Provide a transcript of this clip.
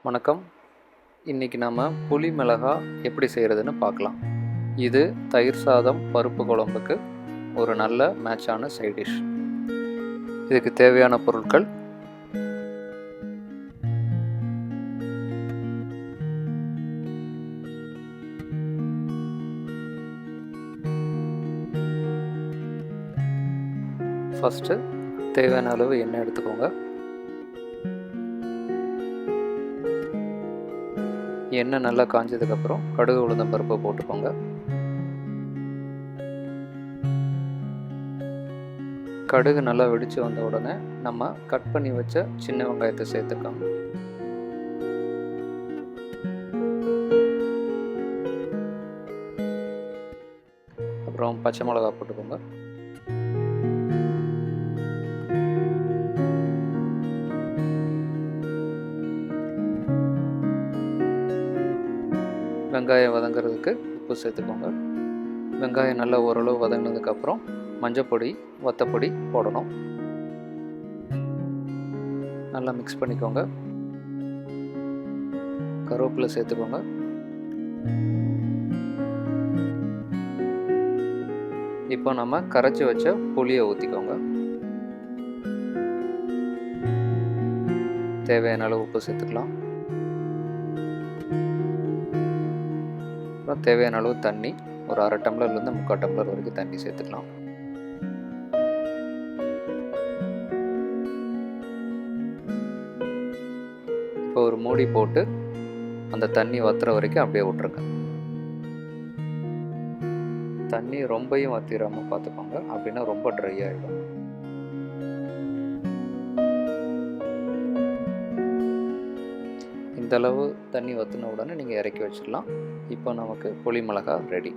வணக்கம். இன்றைக்கி நம்ம புளி மிளகாய் எப்படி செய்கிறதுன்னு பார்க்கலாம். இது தயிர் சாதம் பருப்பு குழம்புக்கு ஒரு நல்ல மேட்சான சைட் டிஷ். இதுக்கு தேவையான பொருட்கள்: ஃபஸ்ட்டு தேவையான அளவு எண்ணெய் எடுத்துக்கோங்க. எண்ணெய் நல்லா காஞ்சதுக்கப்புறம் கடுகு உளுந்தம் பருப்பு போட்டுக்கோங்க. கடுகு நல்லா வெடித்து வந்த உடனே நம்ம கட் பண்ணி வச்ச சின்ன வெங்காயத்தை சேர்த்துக்கோங்க. அப்புறம் பச்சை மிளகா போட்டுக்கோங்க. வெங்காயம் வதங்கிறதுக்கு உப்பு சேர்த்துக்கோங்க. வெங்காயம் நல்லா ஓரளவு வதங்கினதுக்கப்புறம் மஞ்சப்பொடி வத்தப்பொடி போடணும். நல்லா மிக்ஸ் பண்ணிக்கோங்க. கருவேப்பிலை சேர்த்துக்கோங்க. இப்போ நம்ம கரைச்சி வச்ச புளியை ஊற்றிக்கோங்க. தேவையான அளவு உப்பு சேர்த்துக்கலாம். அப்புறம் தேவையான அளவு தண்ணி, ஒரு அரை டம்ளர்லேருந்து 3/4 டம்ளர் வரைக்கும் தண்ணி சேர்த்துக்கலாம். இப்போ ஒரு மூடி போட்டு அந்த தண்ணி வத்துற வரைக்கும் அப்படியே விட்டுருங்க. தண்ணி ரொம்பையும் வத்திராமல் பார்த்துக்கோங்க, அப்படின்னா ரொம்ப ட்ரை ஆகிடும். இந்தளவு தண்ணி வற்றின உடனே நீங்கள் இறக்கி வச்சிடலாம். இப்போ நமக்கு புளி மிளகாய் ரெடி.